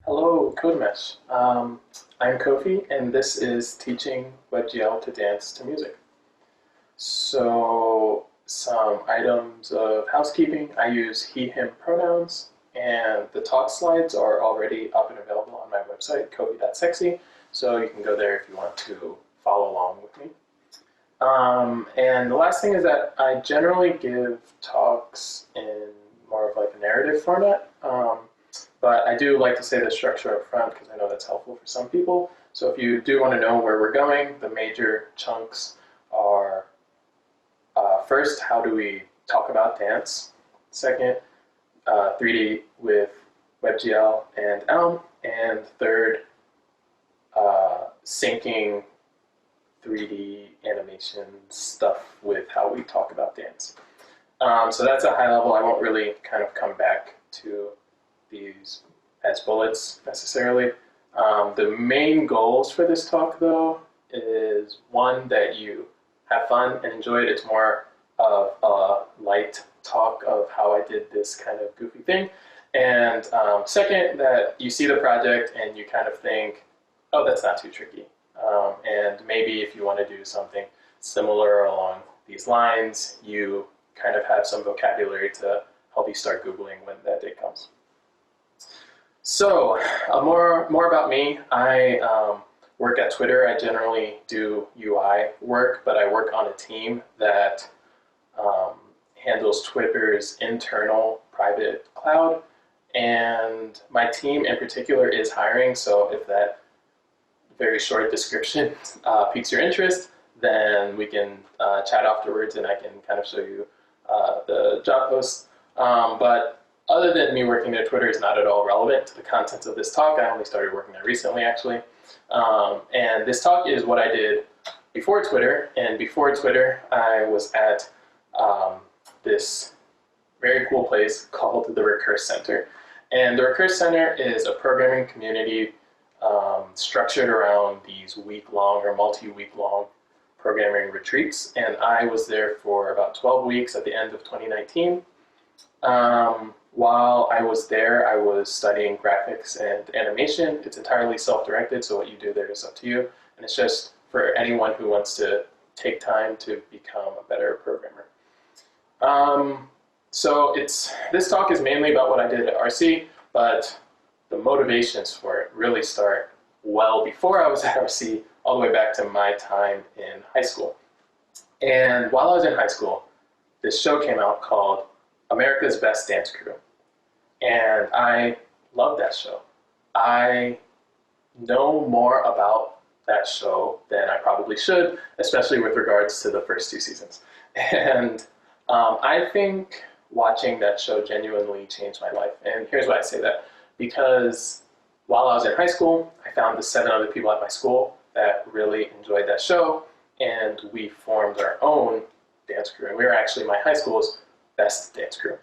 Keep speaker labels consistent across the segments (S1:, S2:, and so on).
S1: Hello, CodeMesh. I'm Kofi, and this is teaching WebGL to dance to music. So, some items of housekeeping. I use he, him pronouns, and the talk slides are already up and available on my website, kofi.sexy, so you can go there if you want to follow along with me. And the last thing is that I generally give talks in more of like a narrative format. But I do like to say the structure up front because I know that's helpful for some people. So if you do want to know where we're going, the major chunks are first, how do we talk about dance? Second, 3D with WebGL and Elm. And third, syncing 3D animation stuff with how we talk about dance. So that's a high level. I won't really kind of come back to these as bullets necessarily. The main goals for this talk though is one, that you have fun and enjoy it. It's more of a light talk of how I did this kind of goofy thing. And second, that you see the project and you kind of think, oh, that's not too tricky. And maybe if you want to do something similar along these lines, you kind of have some vocabulary to help you start Googling when that day comes. So, more about me. I work at Twitter. I generally do UI work, but I work on a team that handles Twitter's internal private cloud. And my team in particular is hiring, so if that very short description piques your interest, then we can chat afterwards and I can kind of show you the job post. But other than me working there, Twitter is not at all relevant to the contents of this talk. I only started working there recently, actually. And this talk is what I did before Twitter. And before Twitter, I was at this very cool place called the Recurse Center. And the Recurse Center is a programming community structured around these week-long or multi-week-long programming retreats. And I was there for about 12 weeks at the end of 2019. While I was there, I was studying graphics and animation. It's entirely self-directed, so what you do there is up to you. And it's just for anyone who wants to take time to become a better programmer. So this talk is mainly about what I did at RC, but the motivations for it really start well before I was at RC, all the way back to my time in high school. And while I was in high school, this show came out called America's Best Dance Crew. And I love that show. I know more about that show than I probably should, especially with regards to the first 2 seasons. And I think watching that show genuinely changed my life. And here's why I say that. Because while I was in high school, I found the 7 other people at my school that really enjoyed that show, and we formed our own dance crew. And we were actually my high school's best dance crew.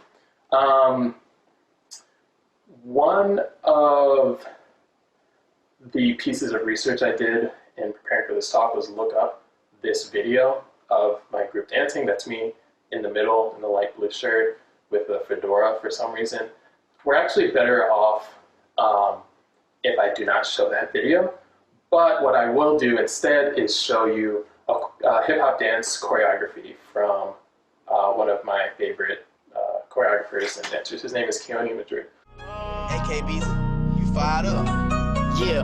S1: One of the pieces of research I did in preparing for this talk was look up this video of my group dancing. That's me in the middle in the light blue shirt with a fedora for some reason. We're actually better off if I do not show that video, but what I will do instead is show you a hip-hop dance choreography from one of my favorite choreographers and dancers. His name is Keone Madrid.
S2: AKBs, you fired up? Yeah,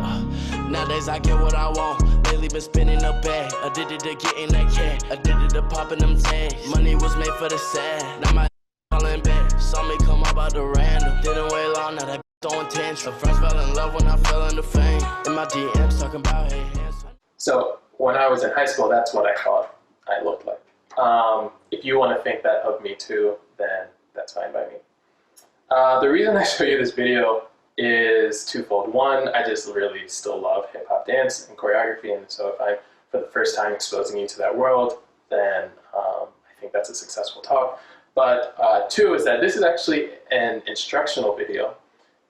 S2: nowadays I get what I want. Lately been spinning a bag, addicted to getting that cash, addicted to popping them tags. Money was made for the sad, now my calling back. Saw me come up out the random, didn't wait long, now that throwing tantrum. Friends fell in love when I fell into fame. In my DMs talking about hey hands. So
S1: when I was in high school, that's what I thought I looked like. If you want to think that of me too, then that's fine by me. The reason I show you this video is twofold. One, I just really still love hip-hop dance and choreography, and so if I'm for the first time exposing you to that world, then I think that's a successful talk. But two is that this is actually an instructional video,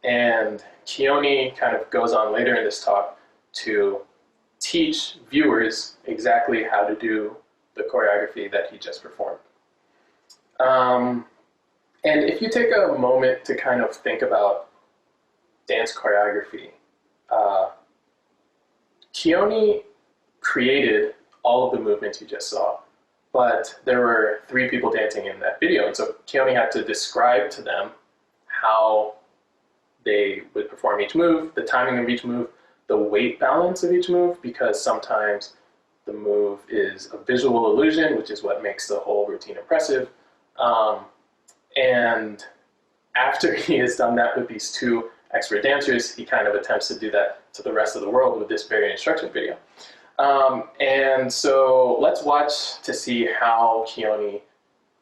S1: and Keone kind of goes on later in this talk to teach viewers exactly how to do the choreography that he just performed. And if you take a moment to kind of think about dance choreography. Keone created all of the movements you just saw, but there were 3 people dancing in that video, and so Keone had to describe to them how they would perform each move, the timing of each move, the weight balance of each move, because sometimes the move is a visual illusion, which is what makes the whole routine impressive. And after he has done that with these 2 expert dancers, he kind of attempts to do that to the rest of the world with this very instruction video. And so let's watch to see how Keone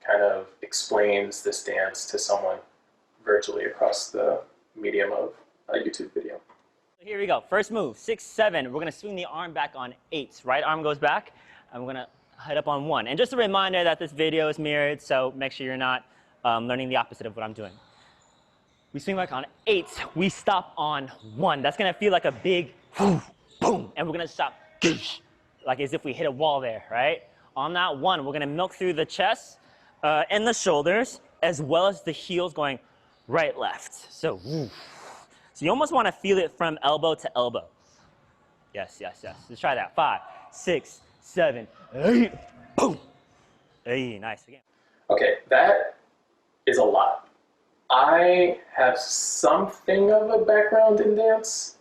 S1: kind of explains this dance to someone virtually across the medium of a YouTube video.
S3: Here we go. First move, 6, 7. We're going to swing the arm back on 8. Right arm goes back, and we're going to head up on 1. And just a reminder that this video is mirrored, so make sure you're not learning the opposite of what I'm doing. We swing back on 8. We stop on 1. That's going to feel like a big boom, boom, and we're going to stop like as if we hit a wall there, right? On that 1, we're going to milk through the chest and the shoulders, as well as the heels going right, left. So you almost want to feel it from elbow to elbow. Yes, yes, yes. Let's try that. 5, 6, 7, 8. Boom. Hey, nice. Again.
S1: Okay, that is a lot. I have something of a background in dance,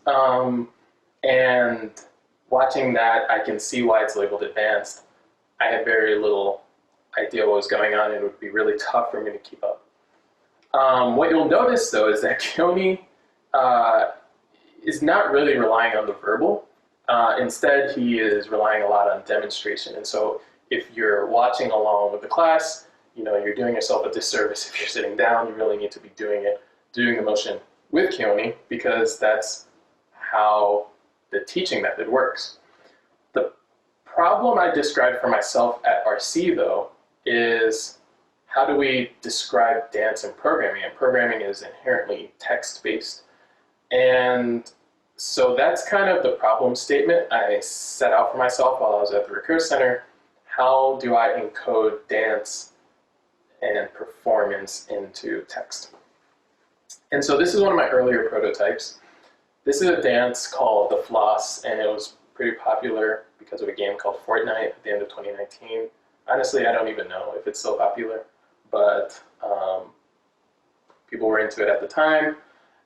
S1: and watching that, I can see why it's labeled advanced. I had very little idea what was going on, and it would be really tough for me to keep up. What you'll notice, though, is that Keone is not really relying on the verbal. Instead, he is relying a lot on demonstration. And so if you're watching along with the class, you know, you're doing yourself a disservice if you're sitting down. You really need to be doing the motion with Keone, because that's how the teaching method works. The problem I described for myself at RC, though, is how do we describe dance in programming? And programming is inherently text-based. And so that's kind of the problem statement I set out for myself while I was at the Recurse Center. How do I encode dance and performance into text? And so this is one of my earlier prototypes. This is a dance called the Floss, and it was pretty popular because of a game called Fortnite at the end of 2019. Honestly, I don't even know if it's still popular, but people were into it at the time.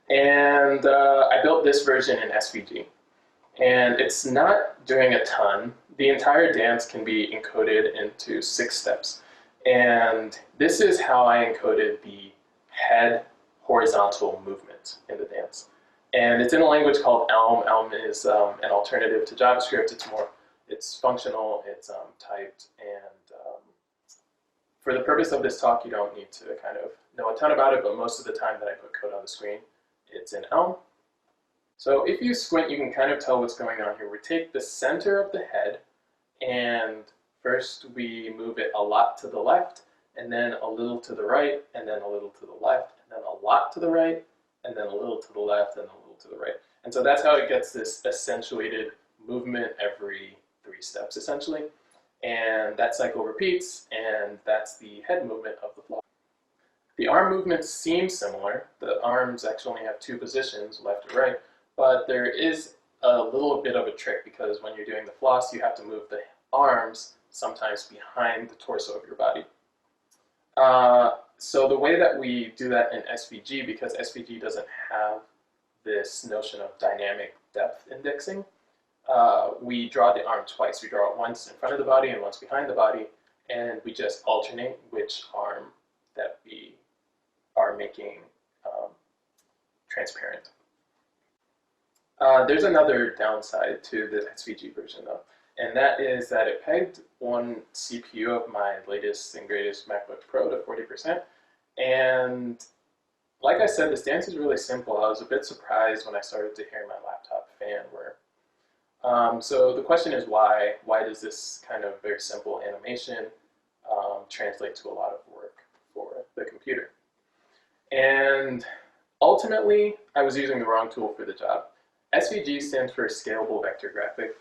S1: And I built this version in SVG. And it's not doing a ton. The entire dance can be encoded into 6 steps. And this is how I encoded the head horizontal movement in the dance. And it's in a language called Elm. Elm is an alternative to JavaScript. It's functional, it's typed, and for the purpose of this talk, you don't need to kind of know a ton about it, but most of the time that I put code on the screen, it's in Elm. So if you squint, you can kind of tell what's going on here. We take the center of the head, and first we move it a lot to the left, and then a little to the right, and then a little to the left, and then a lot to the right, and then a little to the left, and a little to the right. And so that's how it gets this accentuated movement every 3 steps, essentially. And that cycle repeats, and that's the head movement of the Floss. The arm movements seem similar. The arms actually only have 2 positions, left or right, but there is a little bit of a trick, because when you're doing the Floss, you have to move the arms sometimes behind the torso of your body. So the way that we do that in SVG, because SVG doesn't have this notion of dynamic depth indexing, we draw the arm twice. We draw it once in front of the body and once behind the body, and we just alternate which arm that we are making transparent. There's another downside to the SVG version, though, and that is that it pegged one CPU of my latest and greatest MacBook Pro to 40%. And like I said, this dance is really simple. I was a bit surprised when I started to hear my laptop fan whir. So the question is why? Why does this kind of very simple animation translate to a lot of work for the computer? And ultimately, I was using the wrong tool for the job. SVG stands for Scalable Vector Graphic,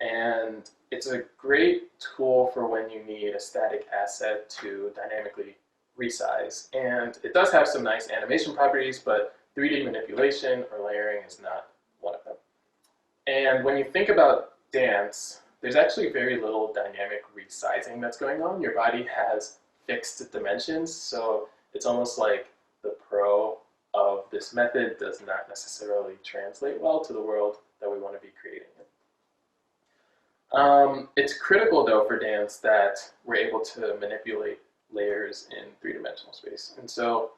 S1: and it's a great tool for when you need a static asset to dynamically resize. And it does have some nice animation properties, but 3D manipulation or layering is not one of them. And when you think about dance, there's actually very little dynamic resizing that's going on. Your body has fixed dimensions, so it's almost like the pro of this method does not necessarily translate well to the world that we want to be creating in. It's critical though for dance that we're able to manipulate layers in three-dimensional space. And so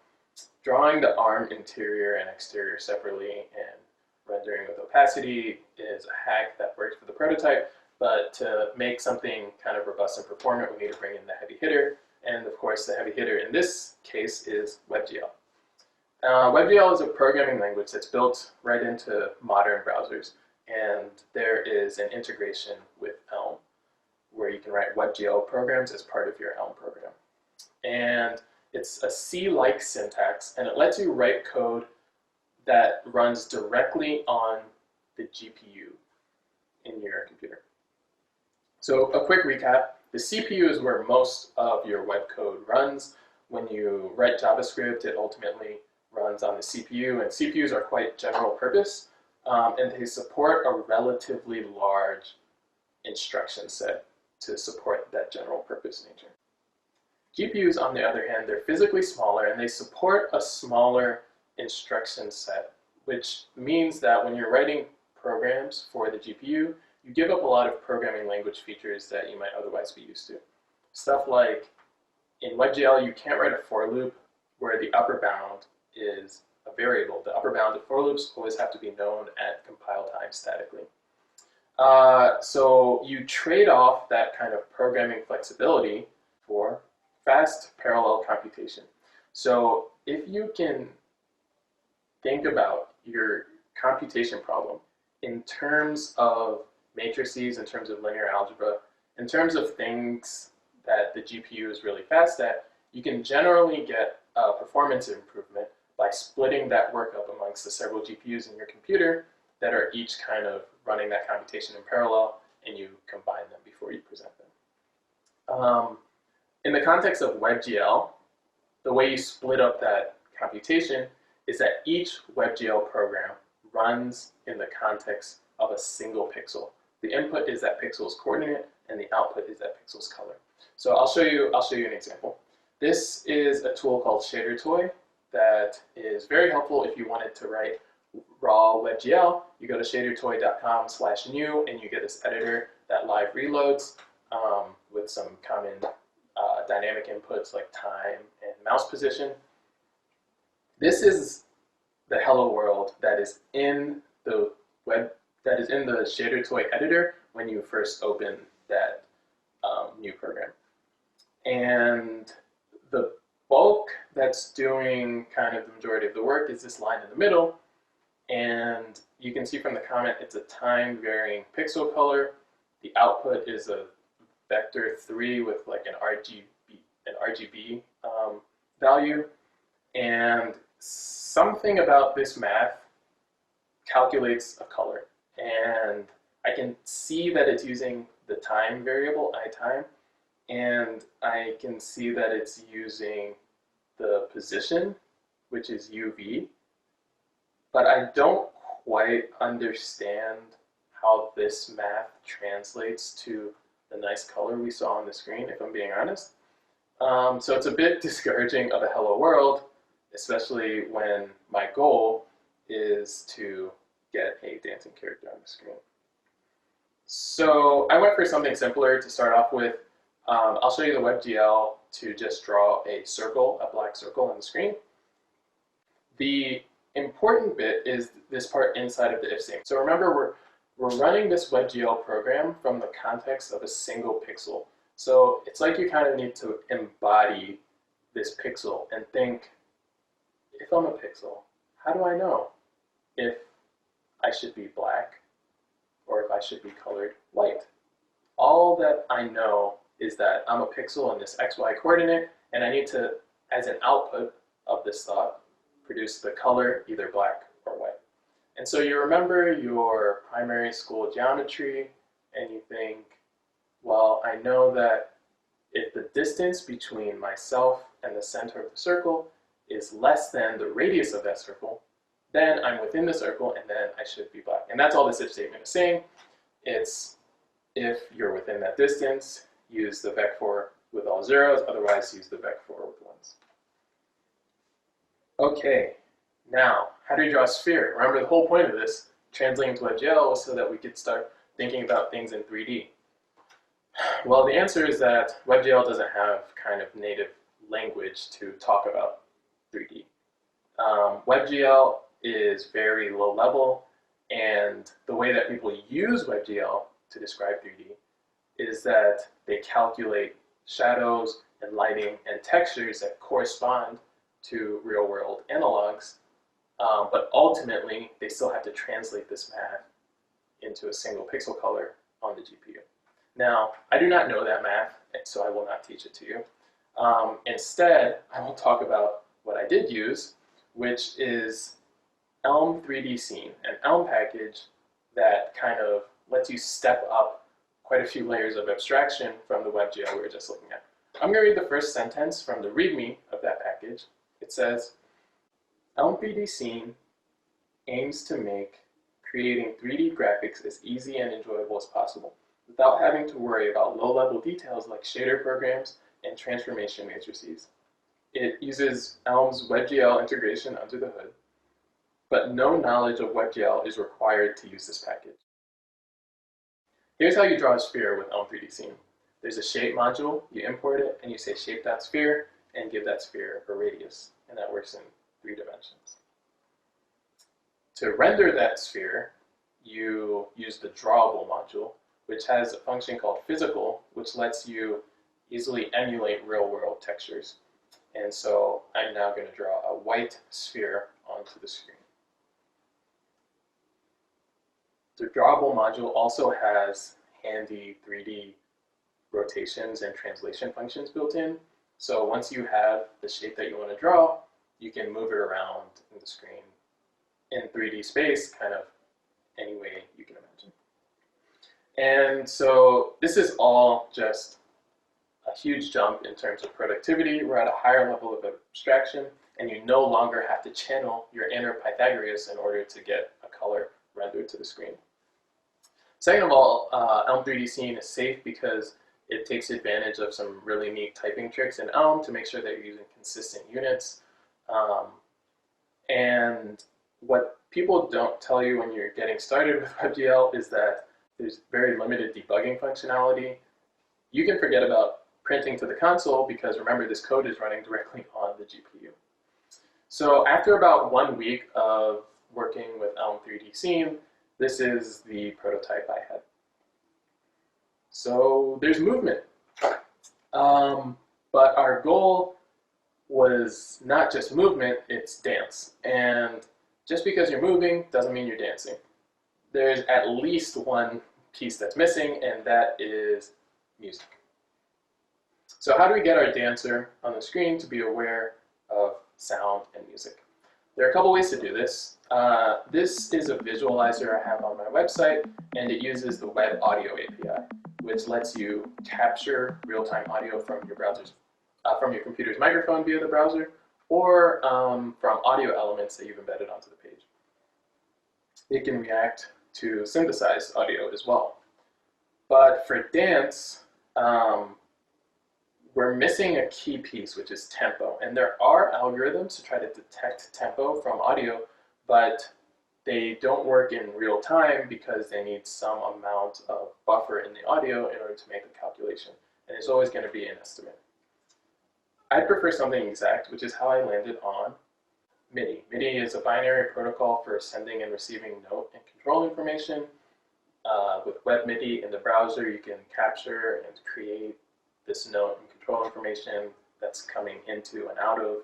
S1: drawing the arm interior and exterior separately and rendering with opacity is a hack that works for the prototype, but to make something kind of robust and performant, we need to bring in the heavy hitter. And of course, the heavy hitter in this case is WebGL. WebGL is a programming language that's built right into modern browsers, and there is an integration with Elm, where you can write WebGL programs as part of your Elm program. And it's a C-like syntax, and it lets you write code that runs directly on the GPU in your computer. So a quick recap, the CPU is where most of your web code runs. When you write JavaScript, it ultimately runs on the CPU, and CPUs are quite general purpose, and they support a relatively large instruction set to support that general purpose nature. GPUs, on the other hand, they're physically smaller, and they support a smaller instruction set, which means that when you're writing programs for the GPU, you give up a lot of programming language features that you might otherwise be used to. Stuff like in WebGL, you can't write a for loop where the upper bound is a variable. The upper bound of for loops always have to be known at compile time statically. So you trade off that kind of programming flexibility for fast parallel computation. So if you can think about your computation problem in terms of matrices, in terms of linear algebra, in terms of things that the GPU is really fast at, you can generally get a performance improvement by splitting that work up amongst the several GPUs in your computer that are each kind of running that computation in parallel, and you combine them before you present them. In the context of WebGL, the way you split up that computation is that each WebGL program runs in the context of a single pixel. The input is that pixel's coordinate, and the output is that pixel's color. So I'll show you an example. This is a tool called Shadertoy that is very helpful if you wanted to write raw WebGL. You go to shadertoy.com/new, and you get this editor that live reloads with some common dynamic inputs like time and mouse position. This is the hello world that is in the Shadertoy editor when you first open that new program. And the bulk that's doing kind of the majority of the work is this line in the middle. And you can see from the comment, it's a time varying pixel color. The output is a vector 3 with like an RGB value. And something about this math calculates a color. And I can see that it's using the time variable, iTime, and I can see that it's using the position, which is UV, but I don't quite understand how this math translates to the nice color we saw on the screen, if I'm being honest. So it's a bit discouraging of a hello world, especially when my goal is to get a dancing character on the screen. So I went for something simpler to start off with. I'll show you the WebGL to just draw a circle, a black circle on the screen. The important bit is this part inside of the if statement. So remember, we're running this WebGL program from the context of a single pixel. So it's like you kind of need to embody this pixel and think, if I'm a pixel, how do I know if I should be black or if I should be colored white? All that I know is that I'm a pixel in this XY coordinate, and I need to, as an output of this thought, produce the color either black or white. And so you remember your primary school geometry, and you think, well, I know that if the distance between myself and the center of the circle is less than the radius of that circle, then I'm within the circle, and then I should be black. And that's all this if statement is saying. It's if you're within that distance, use the vec4 with all zeros, otherwise use the vec4 with ones. Okay, now, how do you draw a sphere? Remember the whole point of this, translating to WebGL, was so that we could start thinking about things in 3D. Well, the answer is that WebGL doesn't have kind of native language to talk about 3D. WebGL is very low level, and the way that people use WebGL to describe 3D is that they calculate shadows and lighting and textures that correspond to real-world analogs, but ultimately they still have to translate this math into a single pixel color on the GPU. Now, I do not know that math, and so I will not teach it to you. Instead, I will talk about what I did use, which is Elm 3D Scene, an Elm package that kind of lets you step up quite a few layers of abstraction from the WebGL we were just looking at. I'm going to read the first sentence from the README of that package. It says, Elm 3D Scene aims to make creating 3D graphics as easy and enjoyable as possible, without having to worry about low-level details like shader programs and transformation matrices. It uses Elm's WebGL integration under the hood, but no knowledge of WebGL is required to use this package. Here's how you draw a sphere with Elm 3D Scene. There's a shape module, you import it, and you say shape.sphere, and give that sphere a radius, and that works in 3 dimensions. To render that sphere, you use the drawable module, which has a function called physical, which lets you easily emulate real-world textures. And so I'm now going to draw a white sphere onto the screen. The drawable module also has handy 3D rotations and translation functions built in. So once you have the shape that you want to draw, you can move it around in the screen in 3D space, kind of any way you can imagine. And so this is all just a huge jump in terms of productivity. We're at a higher level of abstraction, and you no longer have to channel your inner Pythagoras in order to get a color rendered to the screen. Second of all, Elm 3D Scene is safe because it takes advantage of some really neat typing tricks in Elm to make sure that you're using consistent units. And what people don't tell you when you're getting started with WebGL is that there's very limited debugging functionality. You can forget about printing to the console because remember, this code is running directly on the GPU. So after about 1 week of working with Elm 3D Scene, this is the prototype I had. So there's movement. But our goal was not just movement, it's dance. And just because you're moving doesn't mean you're dancing. There's at least one piece that's missing, and that is music. So how do we get our dancer on the screen to be aware of sound and music? There are a couple ways to do this. This is a visualizer I have on my website, and it uses the Web Audio API, which lets you capture real-time audio from your browser's, from your computer's microphone via the browser, or from audio elements that you've embedded onto the page. It can react to synthesized audio as well. But for dance, we're missing a key piece, which is tempo. And there are algorithms to try to detect tempo from audio, but they don't work in real time because they need some amount of buffer in the audio in order to make the calculation. And it's always going to be an estimate. I prefer something exact, which is how I landed on MIDI. MIDI is a binary protocol for sending and receiving note and control information. With WebMIDI in the browser, you can capture and create this note and control information that's coming into and out of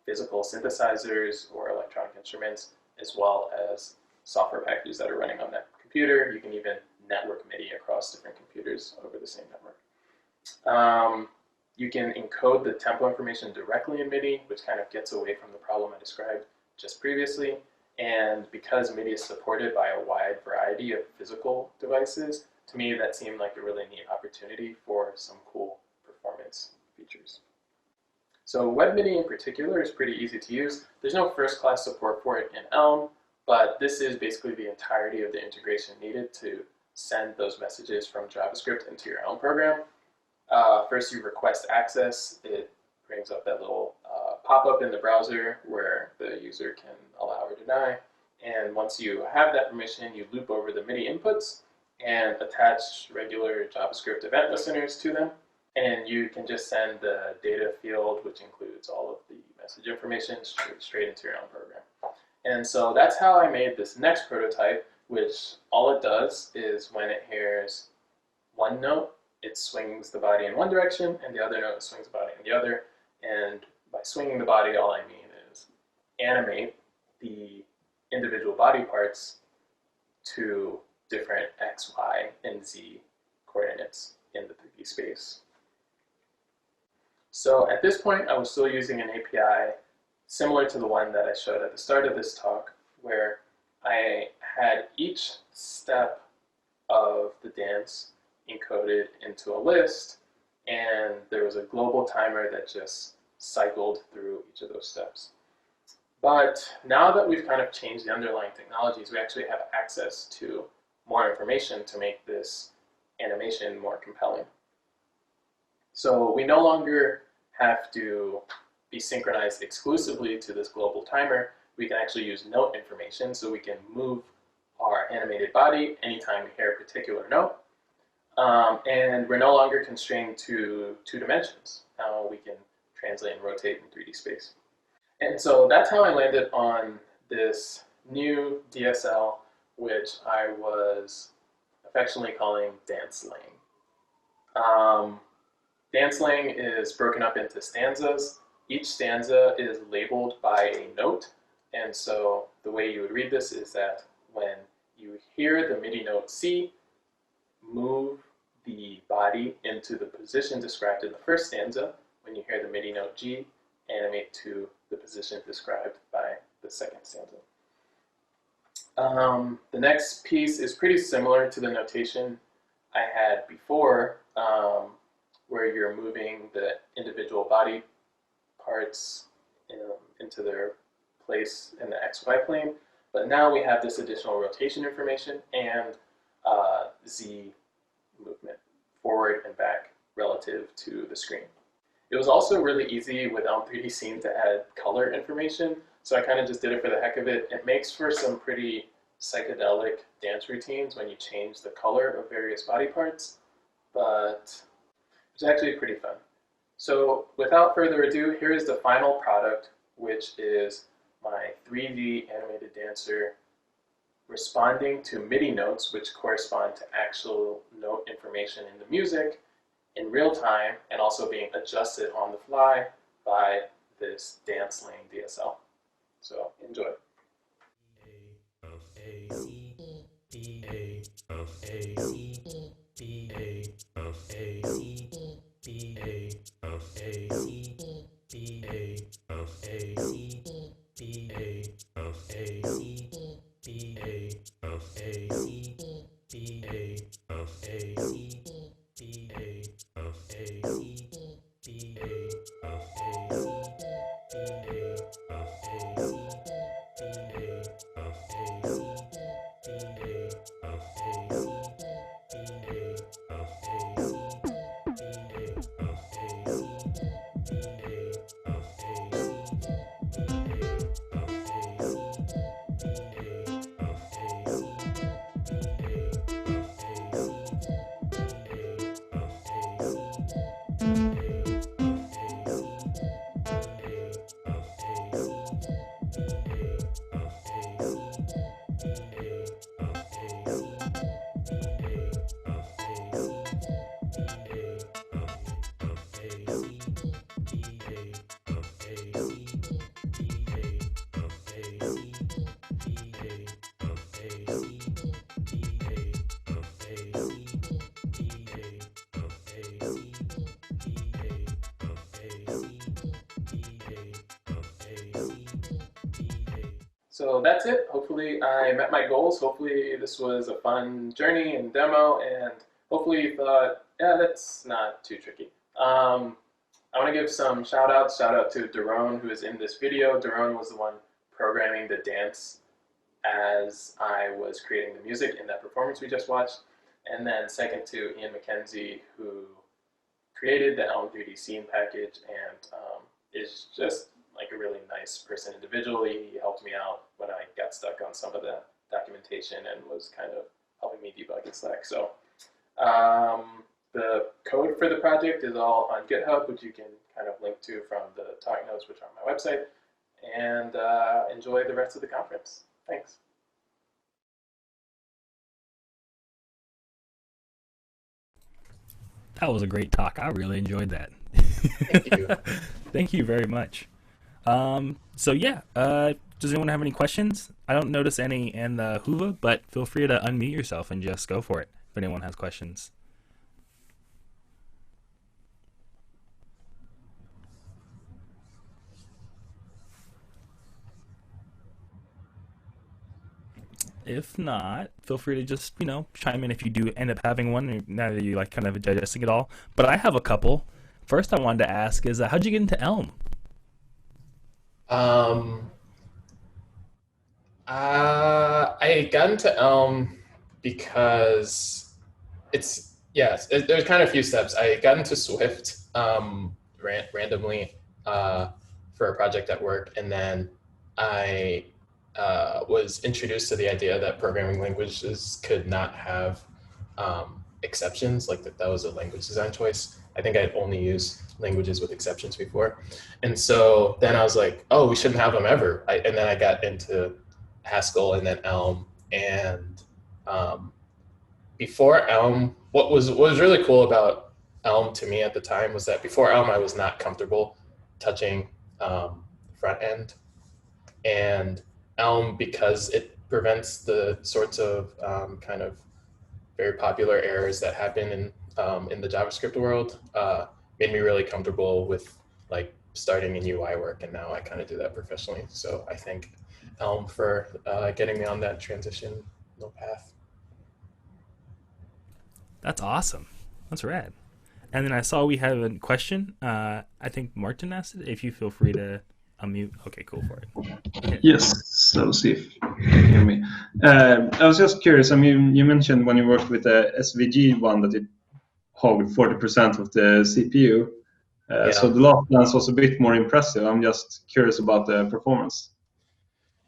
S1: physical synthesizers or electronic instruments, as well as software packages that are running on that computer. You can even network MIDI across different computers over the same network. You can encode the tempo information directly in MIDI, which kind of gets away from the problem I described just previously. And because MIDI is supported by a wide variety of physical devices, to me that seemed like a really neat opportunity for some cool performance features. So WebMini in particular is pretty easy to use. There's no first-class support for it in Elm, but this is basically the entirety of the integration needed to send those messages from JavaScript into your Elm program. First, you request access. It brings up that little pop-up in the browser where the user can allow or deny. And once you have that permission, you loop over the MIDI inputs and attach regular JavaScript event listeners to them. And you can just send the data field, which includes all of the message information, straight into your own program. And so that's how I made this next prototype, which all it does is when it hears one note, it swings the body in one direction, and the other note swings the body in the other. And by swinging the body, all I mean is animate the individual body parts to different X, Y, and Z coordinates in the 3D space. So at this point, I was still using an API similar to the one that I showed at the start of this talk, where I had each step of the dance encoded into a list, and there was a global timer that just cycled through each of those steps. But now that we've kind of changed the underlying technologies, we actually have access to more information to make this animation more compelling. So we no longer have to be synchronized exclusively to this global timer. We can actually use note information, so we can move our animated body anytime we hear a particular note. And we're no longer constrained to 2 dimensions. Now we can translate and rotate in 3D space. And so that's how I landed on this new DSL, which I was affectionately calling DanceLang. DanceLang is broken up into stanzas. Each stanza is labeled by a note, and so the way you would read this is that when you hear the MIDI note C, move the body into the position described in the first stanza. When you hear the MIDI note G, animate to the position described by the second stanza. The next piece is pretty similar to the notation I had before, where you're moving the individual body parts into their place in the XY plane. But now we have this additional rotation information and Z movement forward and back relative to the screen. It was also really easy with Elm 3D Scene to add color information, so I kind of just did it for the heck of it. It makes for some pretty psychedelic dance routines when you change the color of various body parts, but it's actually pretty fun. So without further ado, here is the final product, which is my 3D animated dancer responding to MIDI notes, which correspond to actual note information in the music in real time, and also being adjusted on the fly by this DanceLang DSL. So enjoy. So that's it. Hopefully I met my goals. Hopefully this was a fun journey and demo, and hopefully you thought, yeah, that's not too tricky. I want to give some shout outs. Shout out to Daron, who is in this video. Daron was the one programming the dance as I was creating the music in that performance we just watched. And then second to Ian McKenzie, who created the Elm 3D scene package and is just like a really nice person individually. He helped me out when I got stuck on some of the documentation and was kind of helping me debug in Slack. So the code for the project is all on GitHub, which you can kind of link to from the talk notes, which are on my website. And enjoy the rest of the conference. Thanks.
S4: That was a great talk. I really enjoyed that.
S1: Thank you.
S4: Thank you very much. So yeah, does anyone have any questions? I don't notice any in the Whova, but feel free to unmute yourself and just go for it if anyone has questions. If not, feel free to just, chime in if you do end up having one, now that you like kind of digesting it all. But I have a couple. First I wanted to ask is, how'd you get into Elm?
S1: I got into Elm because there's kind of a few steps. I got into Swift randomly for a project at work, and then I was introduced to the idea that programming languages could not have exceptions, like that was a language design choice. I think I'd only used languages with exceptions before. And so then I was like, oh, we shouldn't have them ever. And then I got into Haskell and then Elm. And before Elm, what was really cool about Elm to me at the time was that before Elm, I was not comfortable touching front end. And Elm, because it prevents the sorts of kind of very popular errors that happen in the JavaScript world, made me really comfortable with like starting in UI work, and now I kind of do that professionally. So I thank Elm for getting me on that transition path.
S4: That's awesome. That's rad. And then I saw we have a question. I think Martin asked it. If you feel free to unmute. Okay, cool for it. Okay.
S5: Yes, so see if you can hear me. I was just curious. I mean, you mentioned when you worked with the SVG one that it hogged 40% of the CPU. So the last dance was a bit more impressive. I'm just curious about the performance.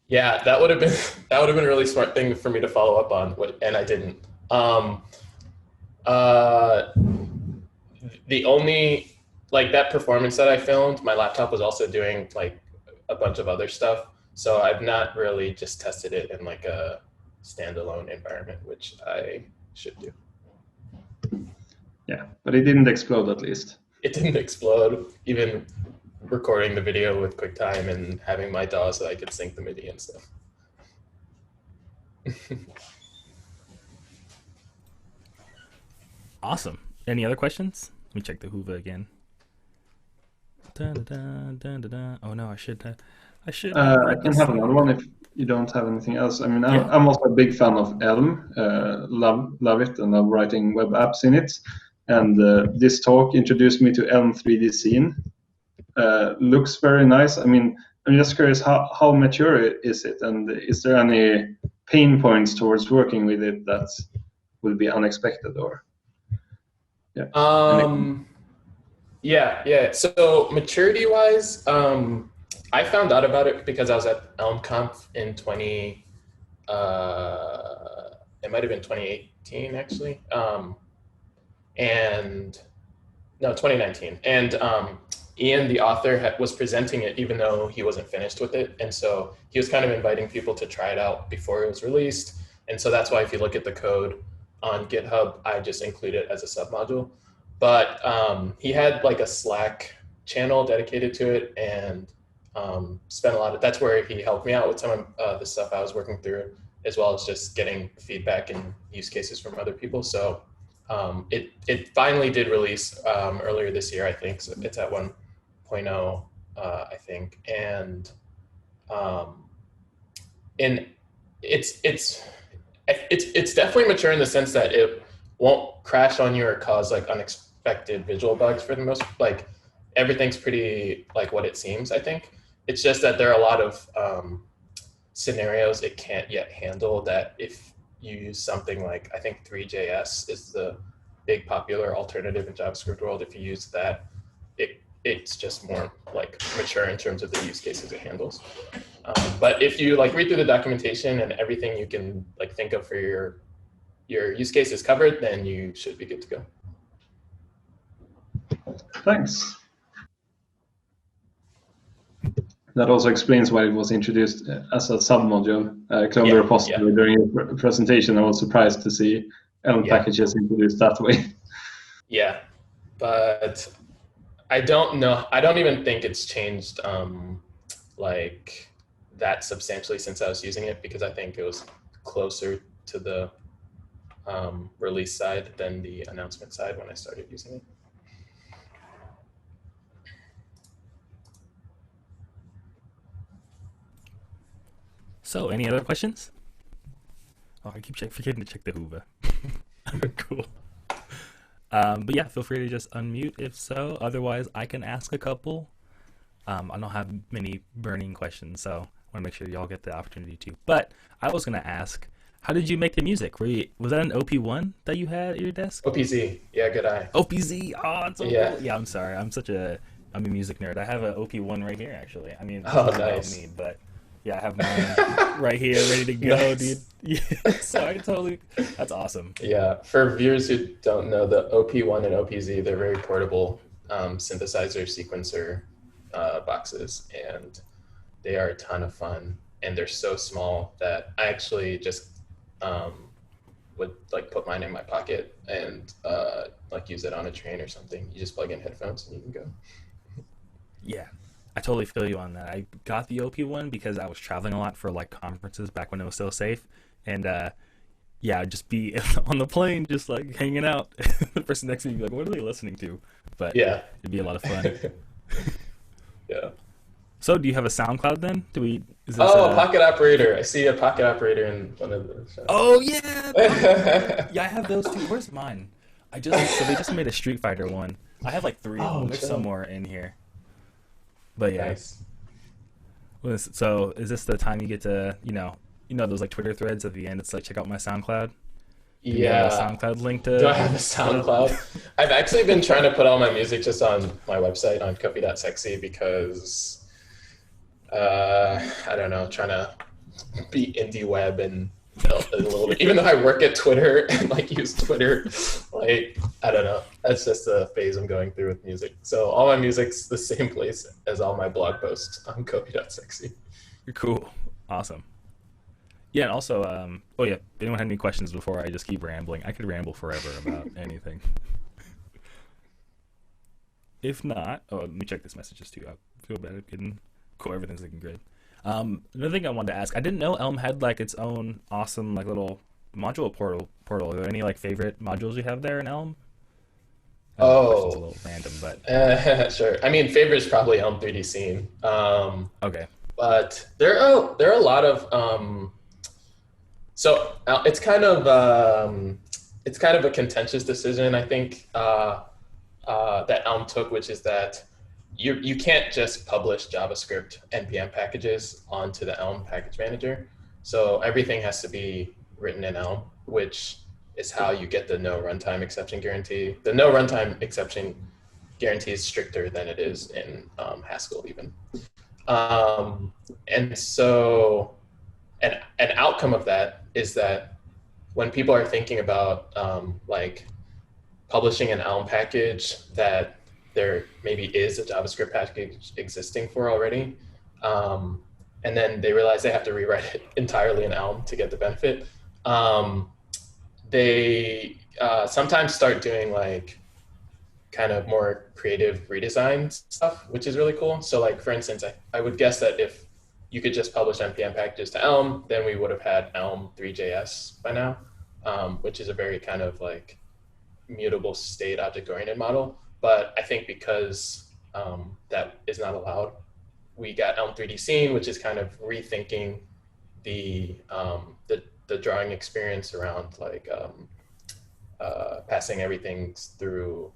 S1: Yeah, that would have been a really smart thing for me to follow up on, and I didn't. The only that performance that I filmed, my laptop was also doing like a bunch of other stuff. So I've not really just tested it in like a standalone environment, which I should do.
S5: Yeah, but it didn't explode at least.
S1: It didn't explode, even recording the video with QuickTime and having my DAW so I could sync the MIDI and stuff.
S4: Awesome. Any other questions? Let me check the Whova again. Oh no, I should.
S5: I can have another one if you don't have anything else. I mean, I'm also a big fan of Elm. Love it, and I'm writing web apps in it. And this talk introduced me to Elm 3D Scene. Looks very nice. I mean, I'm just curious, how mature is it? And is there any pain points towards working with it that will be unexpected? Or
S1: Yeah. So maturity-wise, I found out about it because I was at ElmConf in it might have been 2018 actually. 2019. And Ian, the author, was presenting it even though he wasn't finished with it. And so he was kind of inviting people to try it out before it was released. And so that's why if you look at the code on GitHub, I just include it as a submodule. But he had like a Slack channel dedicated to it, and spent a lot of, that's where he helped me out with some of the stuff I was working through, as well as just getting feedback and use cases from other people. So it finally did release earlier this year, I think. So it's at 1.0, I think. And it's definitely mature in the sense that it won't crash on you or cause like unexpected visual bugs for the most, like everything's pretty like what it seems, I think. It's just that there are a lot of scenarios it can't yet handle that if you use something like, I think 3JS is the big popular alternative in JavaScript world. If you use that, it's just more like mature in terms of the use cases it handles. But if you like read through the documentation and everything you can like think of for your use case is covered, then you should be good to go.
S5: Thanks. That also explains why it was introduced as a submodule. Clone the repository during your presentation. I was surprised to see Elm packages introduced that way.
S1: Yeah, but I don't know. I don't even think it's changed like that substantially since I was using it, because I think it was closer to the release side than the announcement side when I started using it.
S4: So, any other questions? Oh, I keep forgetting to check the Hoover. Cool. But yeah, feel free to just unmute if so. Otherwise, I can ask a couple. I don't have many burning questions, so I want to make sure y'all get the opportunity to. But I was going to ask, how did you make the music? Was that an OP1 that you had at your desk?
S1: OPZ, yeah, good eye.
S4: OPZ, oh, it's so cool. Yeah, I'm sorry. I'm a music nerd. I have an OP1 right here, actually. I mean,
S1: nice.
S4: Me, but yeah, I have mine right here, ready to go, nice. Dude. Yeah, so I totally, that's awesome.
S1: Yeah, for viewers who don't know, the OP1 and OPZ, they're very portable synthesizer sequencer boxes, and they are a ton of fun. And they're so small that I actually just would like put mine in my pocket and like use it on a train or something. You just plug in headphones and you can go.
S4: Yeah. I totally feel you on that. I got the OP1 because I was traveling a lot for like conferences back when it was still safe. And yeah, I'd just be on the plane, just like hanging out. The person next to me would be like, what are they listening to? But yeah, it'd be a lot of fun.
S1: Yeah.
S4: So do you have a SoundCloud then?
S1: Pocket Operator. I see a Pocket Operator in one of those.
S4: Oh yeah. Yeah, I have those too. Where's mine? So they just made a Street Fighter one. I have like 3 of them. They're somewhere in here. But yeah.
S1: Nice.
S4: So is this the time you get to, you know those like Twitter threads at the end? It's like, check out my SoundCloud.
S1: Yeah.
S4: A SoundCloud link to.
S1: Do I have a SoundCloud? I've actually been trying to put all my music just on my website on Kofi.sexy because I don't know, trying to be indie web and a little bit, even though I work at Twitter and like use Twitter, like I don't know, that's just a phase I'm going through with music. So all my music's the same place as all my blog posts on Kofi.sexy.
S4: Cool, awesome. Yeah, and also, if anyone had any questions before I just keep rambling, I could ramble forever about anything. If not, let me check this messages too. I feel bad getting cool. Everything's looking good. Another thing I wanted to ask, I didn't know Elm had like its own awesome like little module portal. Are there any like favorite modules you have there in Elm? It's a little random, but
S1: sure. I mean, favorite is probably Elm 3D Scene.
S4: Okay. But
S1: there are a lot of so it's kind of a contentious decision, I think, that Elm took, which is that you can't just publish JavaScript NPM packages onto the Elm package manager. So everything has to be written in Elm, which is how you get the no runtime exception guarantee. The no runtime exception guarantee is stricter than it is in Haskell even. And so an outcome of that is that when people are thinking about like publishing an Elm package that there maybe is a JavaScript package existing for already, and then they realize they have to rewrite it entirely in Elm to get the benefit, they sometimes start doing like kind of more creative redesign stuff, which is really cool. So like, for instance, I would guess that if you could just publish NPM packages to Elm, then we would have had Elm 3JS by now, which is a very kind of like mutable state object-oriented model. But I think because that is not allowed, we got Elm 3D Scene, which is kind of rethinking the drawing experience around like passing everything through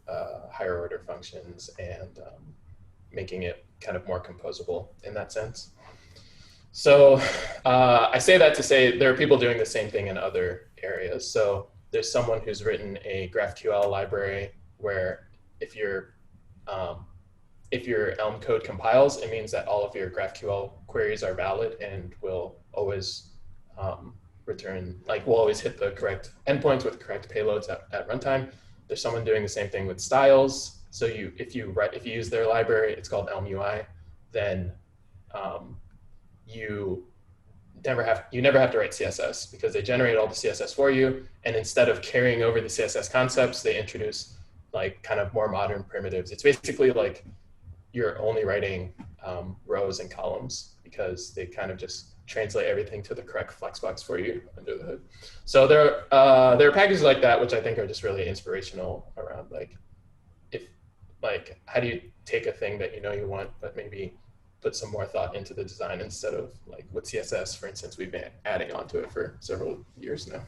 S1: higher order functions and making it kind of more composable in that sense. So I say that to say there are people doing the same thing in other areas. So there's someone who's written a GraphQL library where if your Elm code compiles, it means that all of your GraphQL queries are valid and will always return, like we'll always hit the correct endpoints with correct payloads at runtime. There's someone doing the same thing with styles. So if you use their library, it's called Elm UI, then you never have to write CSS because they generate all the CSS for you. And instead of carrying over the CSS concepts, they introduce like kind of more modern primitives. It's basically like you're only writing rows and columns because they kind of just translate everything to the correct flexbox for you under the hood. So there are packages like that, which I think are just really inspirational around how do you take a thing that you know you want, but maybe put some more thought into the design instead of like with CSS, for instance, we've been adding onto it for several years now.